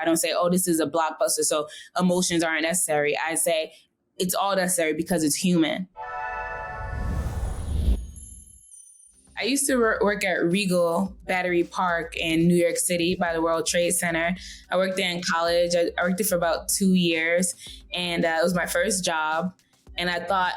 don't say, oh, this is a blockbuster, so emotions aren't necessary. I say it's all necessary because it's human. I used to work at Regal Battery Park in New York City by the World Trade Center. I worked there in college. I worked there for about 2 years, and it was my first job. And I thought,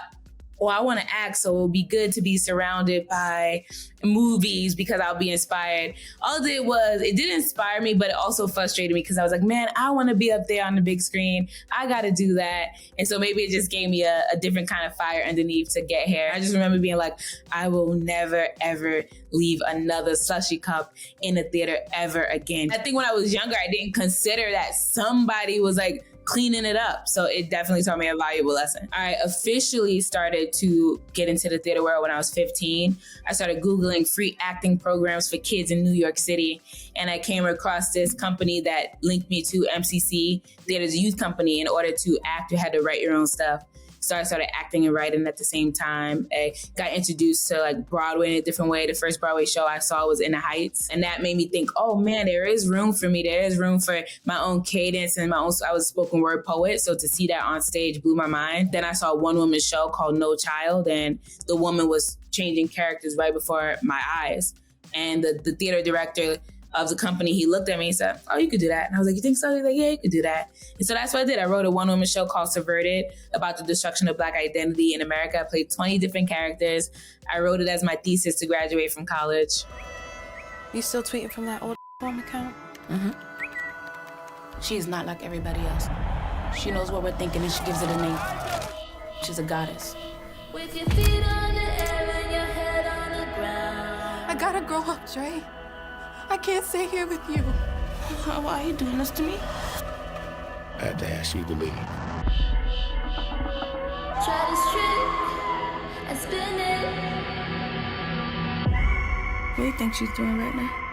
well, I want to act, so it would be good to be surrounded by movies because I'll be inspired. All it did was, it did inspire me, but it also frustrated me because I was like, man, I want to be up there on the big screen. I got to do that. And so maybe it just gave me a different kind of fire underneath to get here. I just remember being like, I will never, ever leave another slushy cup in a theater ever again. I think when I was younger, I didn't consider that somebody was like cleaning it up. So it definitely taught me a valuable lesson. I officially started to get into the theater world when I was 15. I started Googling free acting programs for kids in New York City. And I came across this company that linked me to MCC, Theater's youth company. In order to act, you had to write your own stuff. So I started acting and writing at the same time. I got introduced to like Broadway in a different way. The first Broadway show I saw was In the Heights. And that made me think, oh man, there is room for me. There is room for my own cadence and my own, I was a spoken word poet. So to see that on stage blew my mind. Then I saw a one-woman show called No Child, and the woman was changing characters right before my eyes. And the theater director of the company, he looked at me and said, oh, you could do that. And I was like, you think so? He's like, yeah, you could do that. And so that's what I did. I wrote a one-woman show called Subverted about the destruction of Black identity in America. I played 20 different characters. I wrote it as my thesis to graduate from college. You still tweeting from that old account? Mm-hmm. She is not like everybody else. She knows what we're thinking and she gives it a name. She's a goddess. With your feet on the air and your head on the ground. I gotta grow up, Dre. I can't stay here with you. Why are you doing this to me? I had to ask you to leave. Try to strip and spin it. What do you think she's doing right now?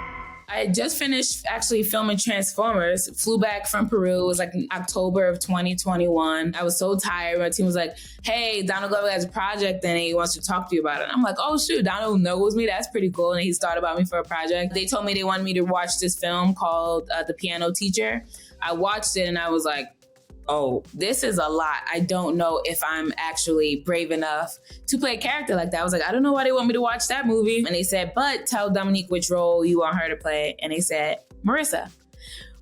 I had just finished actually filming Transformers, flew back from Peru. It was like in October of 2021. I was so tired. My team was like, hey, Donald Glover has a project and he wants to talk to you about it. And I'm like, oh shoot, Donald knows me. That's pretty cool. And he's thought about me for a project. They told me they wanted me to watch this film called The Piano Teacher. I watched it and I was like, oh, this is a lot. I don't know if I'm actually brave enough to play a character like that. I was like, I don't know why they want me to watch that movie. And they said, but tell Dominique which role you want her to play. And they said, Marissa,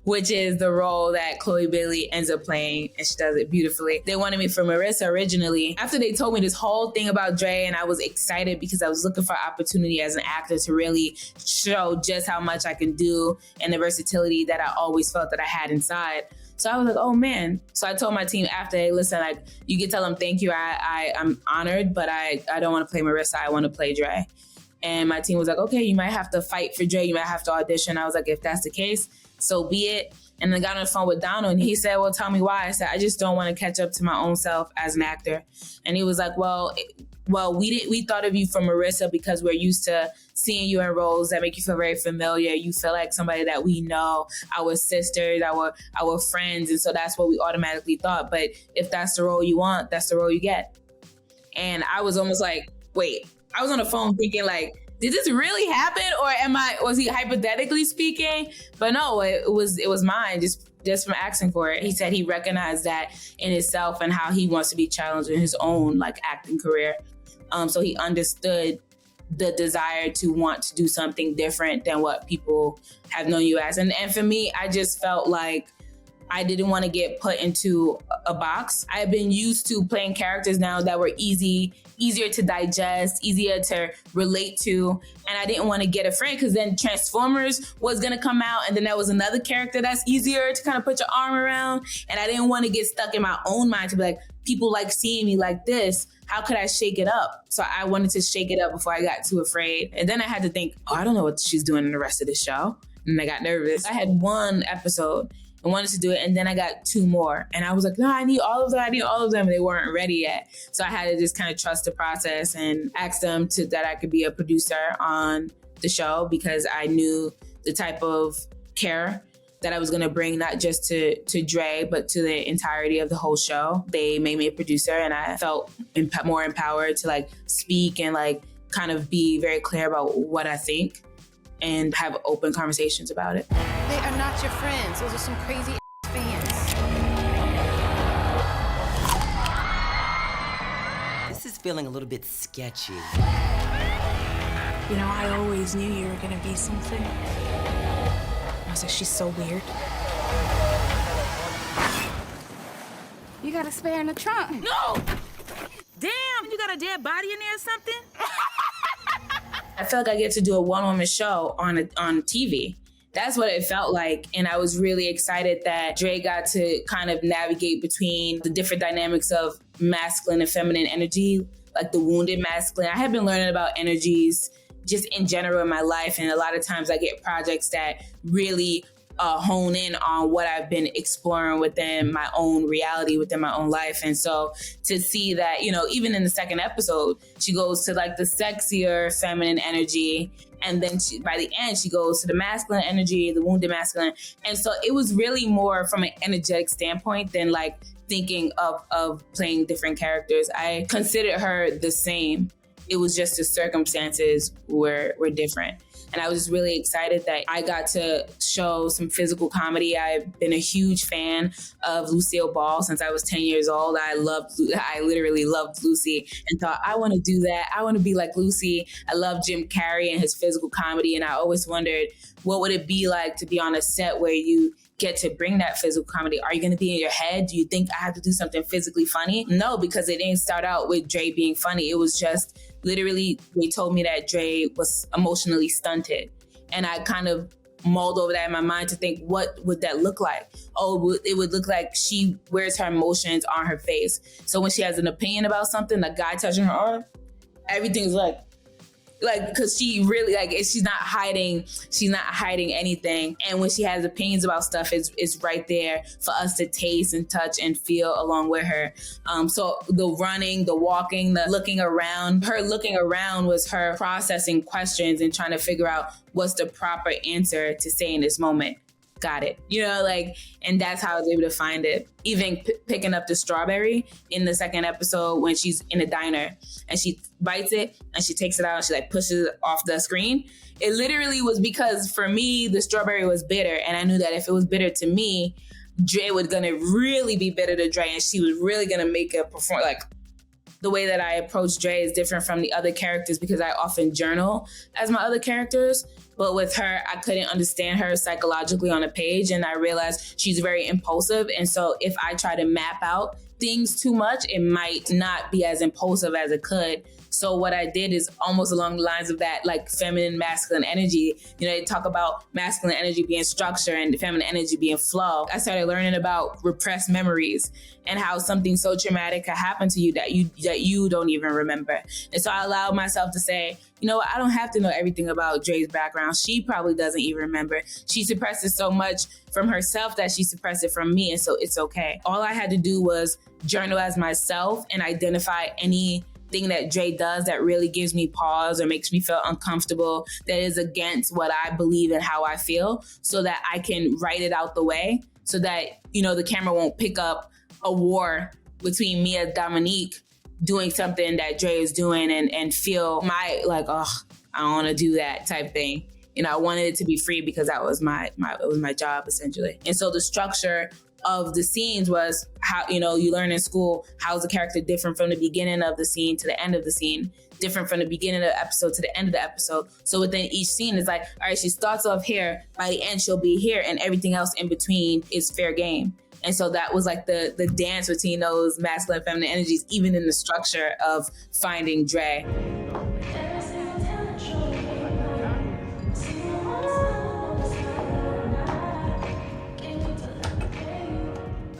which is the role that Chloe Bailey ends up playing, and she does it beautifully. They wanted me for Marissa originally. After they told me this whole thing about Dre, and I was excited because I was looking for opportunity as an actor to really show just how much I can do and the versatility that I always felt that I had inside. So I was like, oh man. So I told my team after, hey, listen, like, you can tell them thank you. I'm honored, but I don't want to play Marissa. I want to play Dre. And my team was like, okay, you might have to fight for Dre. You might have to audition. I was like, if that's the case, so be it. And then I got on the phone with Donald and he said, well, tell me why. I said, I just don't want to catch up to my own self as an actor. And he was like, well, we thought of you for Marissa because we're used to seeing you in roles that make you feel very familiar. You feel like somebody that we know, our sisters, our friends. And so that's what we automatically thought. But if that's the role you want, that's the role you get. And I was almost like, wait, I was on the phone thinking like, did this really happen? Or was he hypothetically speaking? But no, it was mine just from asking for it. He said he recognized that in himself and how he wants to be challenged in his own like acting career. So he understood the desire to want to do something different than what people have known you as. And for me, I just felt like I didn't want to get put into a box. I've been used to playing characters now that were easier to digest, easier to relate to. And I didn't want to get afraid because then Transformers was going to come out. And then there was another character that's easier to kind of put your arm around. And I didn't want to get stuck in my own mind to be like, people like seeing me like this. How could I shake it up? So I wanted to shake it up before I got too afraid. And then I had to think, oh, I don't know what she's doing in the rest of the show. And I got nervous. I had one episode and wanted to do it. And then I got 2 more. And I was like, no, I need all of them. And they weren't ready yet. So I had to just kind of trust the process and ask them that I could be a producer on the show because I knew the type of care that I was going to bring, not just to Dre, but to the entirety of the whole show. They made me a producer and I felt more empowered to like speak and like kind of be very clear about what I think and have open conversations about it. They are not your friends. Those are some crazy fans. This is feeling a little bit sketchy. You know, I always knew you were gonna be something. I was like, she's so weird. You got a spare in the trunk. No! Damn, you got a dead body in there or something? I felt like I get to do a one-woman show on TV. That's what it felt like. And I was really excited that Dre got to kind of navigate between the different dynamics of masculine and feminine energy, like the wounded masculine. I had been learning about energies just in general in my life. And a lot of times I get projects that really hone in on what I've been exploring within my own reality, within my own life. And so to see that, you know, even in the second episode, she goes to like the sexier feminine energy. And then by the end, she goes to the masculine energy, the wounded masculine. And so it was really more from an energetic standpoint than like thinking of playing different characters. I considered her the same. It was just the circumstances were different. And I was just really excited that I got to show some physical comedy. I've been a huge fan of Lucille Ball since I was 10 years old. I literally loved Lucy and thought, I want to do that. I want to be like Lucy. I love Jim Carrey and his physical comedy. And I always wondered, what would it be like to be on a set where you get to bring that physical comedy? Are you going to be in your head? Do you think I have to do something physically funny? No, because it didn't start out with Dre being funny. It was just literally, they told me that Dre was emotionally stunted. And I kind of mulled over that in my mind to think, what would that look like? Oh, it would look like she wears her emotions on her face. So when she has an opinion about something, the guy touching her arm, everything's like, because she really, like, she's not hiding anything. And when she has opinions about stuff, it's right there for us to taste and touch and feel along with her. So the running, the walking, the looking around, her looking around was her processing questions and trying to figure out what's the proper answer to say in this moment. Got it. You know, like, and that's how I was able to find it. Even picking up the strawberry in the second episode when she's in a diner and she bites it and she takes it out and she like pushes it off the screen. It literally was because for me, the strawberry was bitter. And I knew that if it was bitter to me, Dre was going to really be bitter to Dre and she was really going to make it perform. Like, the way that I approach Dre is different from the other characters because I often journal as my other characters. But with her, I couldn't understand her psychologically on a page. And I realized she's very impulsive. And so if I try to map out things too much, it might not be as impulsive as it could. So what I did is almost along the lines of that, like feminine, masculine energy. You know, they talk about masculine energy being structure and feminine energy being flow. I started learning about repressed memories and how something so traumatic could happen to you that you don't even remember. And so I allowed myself to say, you know what, I don't have to know everything about Dre's background. She probably doesn't even remember. She suppresses so much from herself that she suppressed it from me. And so it's okay. All I had to do was journal as myself and identify anything that Dre does that really gives me pause or makes me feel uncomfortable, that is against what I believe and how I feel, so that I can write it out the way so that, you know, the camera won't pick up a war between me and Dominique doing something that Dre is doing and feel my, like, oh, I don't want to do that type thing. You know, I wanted it to be free because that was it was my job essentially. And so the structure of the scenes was how, you know, you learn in school, how's the character different from the beginning of the scene to the end of the scene, different from the beginning of the episode to the end of the episode. So within each scene is like, all right, she starts off here, by the end she'll be here, and everything else in between is fair game. And so that was like the dance between those masculine and feminine energies, even in the structure of finding Dre.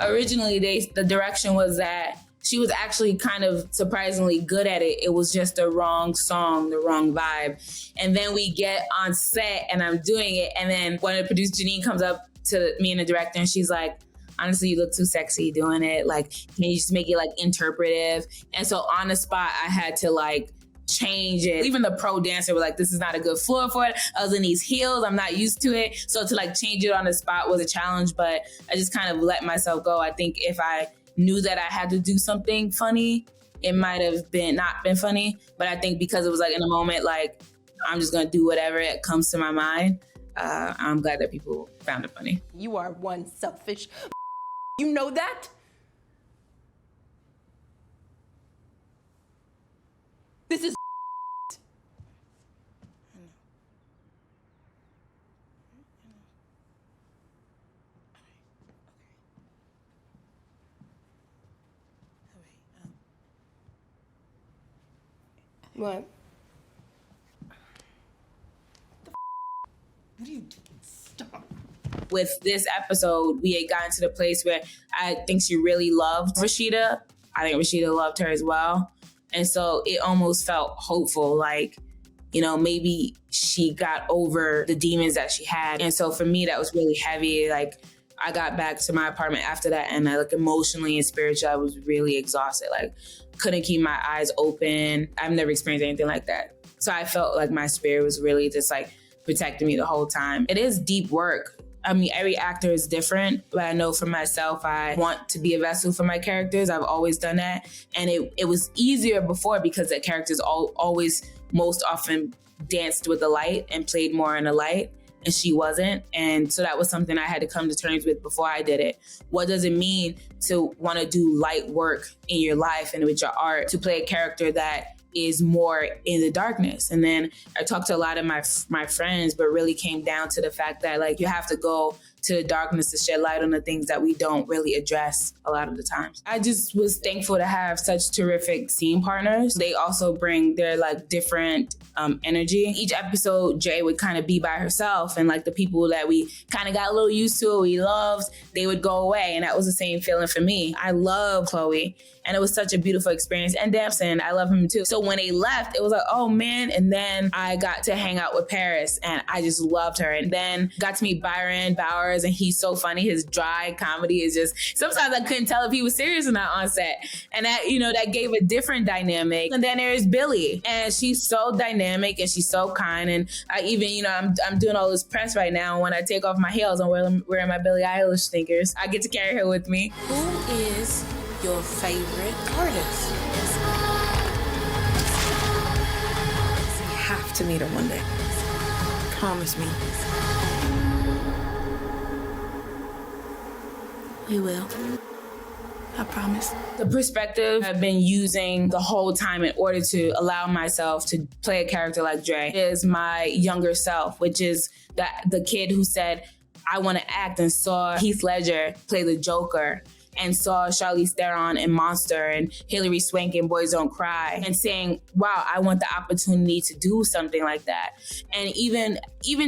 Originally, the direction was that she was actually kind of surprisingly good at it. It was just the wrong song, the wrong vibe. And then we get on set and I'm doing it. And then one of the producers, Janine, comes up to me and the director and she's like, honestly, you look too sexy doing it. Like, can you just make it like interpretive? And so on the spot, I had to like change it. Even the pro dancer was like, this is not a good floor for it. I was in these heels. I'm not used to it. So to like change it on the spot was a challenge, but I just kind of let myself go. I think if I knew that I had to do something funny, it might have not been funny. But I think because it was like in a moment, like, I'm just going to do whatever it comes to my mind. I'm glad that people found it funny. You are one selfish You know that? This is What? What are you doing? Stop. With this episode, we had gotten to the place where I think she really loved Rashida. I think Rashida loved her as well. And so it almost felt hopeful, like, you know, maybe she got over the demons that she had. And so for me, that was really heavy. Like, I got back to my apartment after that, and I, like, emotionally and spiritually, I was really exhausted. Like, couldn't keep my eyes open. I've never experienced anything like that. So I felt like my spirit was really just like protecting me the whole time. It is deep work. I mean, every actor is different, but I know for myself, I want to be a vessel for my characters. I've always done that. And it was easier before because the characters always most often danced with the light and played more in the light. And she wasn't. And so that was something I had to come to terms with before I did it. What does it mean to want to do light work in your life and with your art, to play a character that is more in the darkness? And then I talked to a lot of my friends, but really came down to the fact that, like, you have to go to the darkness to shed light on the things that we don't really address a lot of the times. I just was thankful to have such terrific scene partners. They also bring their, like, different energy. Each episode, Jay would kind of be by herself, and, like, the people that we kind of got a little used to, we loved, they would go away. And that was the same feeling for me. I love Chloe, and it was such a beautiful experience. And Damson, I love him too. So when they left, it was like, oh man. And then I got to hang out with Paris, and I just loved her. And then got to meet Byron Bowers, and he's so funny. His dry comedy is just, sometimes I couldn't tell if he was serious or not on set. And that, you know, that gave a different dynamic. And then there's Billy, and she's so dynamic and she's so kind. And I even, you know, I'm doing all this press right now. When I take off my heels, I'm wearing my Billie Eilish sneakers. I get to carry her with me. Who is your favorite artist? You have to meet her one day. Promise me. We will. I promise. The perspective I've been using the whole time in order to allow myself to play a character like Dre is my younger self, which is the kid who said, I want to act, and saw Heath Ledger play the Joker, and saw Charlize Theron in Monster and Hilary Swank in Boys Don't Cry, and saying, wow, I want the opportunity to do something like that. And even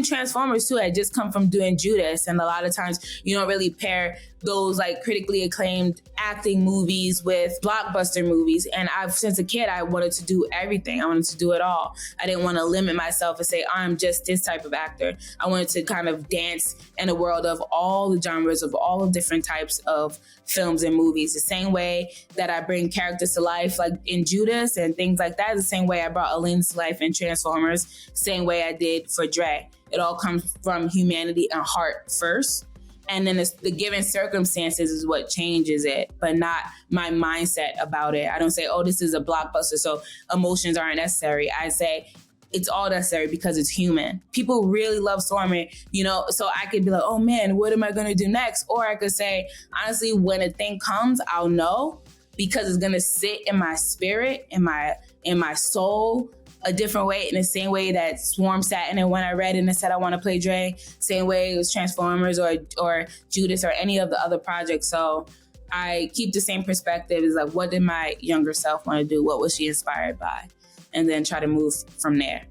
Transformers too, I just come from doing Judas, and a lot of times you don't really pair those, like, critically acclaimed acting movies with blockbuster movies. And since a kid, I wanted to do everything. I wanted to do it all. I didn't want to limit myself and say, I'm just this type of actor. I wanted to kind of dance in a world of all the genres, of all the different types of films and movies. The same way that I bring characters to life, like in Judas and things like that, the same way I brought Elaine to life in Transformers, same way I did for Dre. It all comes from humanity and heart first. And then the given circumstances is what changes it, but not my mindset about it. I don't say, oh, this is a blockbuster, so emotions aren't necessary. I say, it's all necessary because it's human. People really love Stormy, you know, so I could be like, oh man, what am I going to do next? Or I could say, honestly, when a thing comes, I'll know, because it's going to sit in my spirit, in my soul, a different way, in the same way that Swarm sat in it when I read it and said I want to play Dre, same way it was Transformers or Judas or any of the other projects. So I keep the same perspective. It's like, what did my younger self want to do? What was she inspired by? And then try to move from there.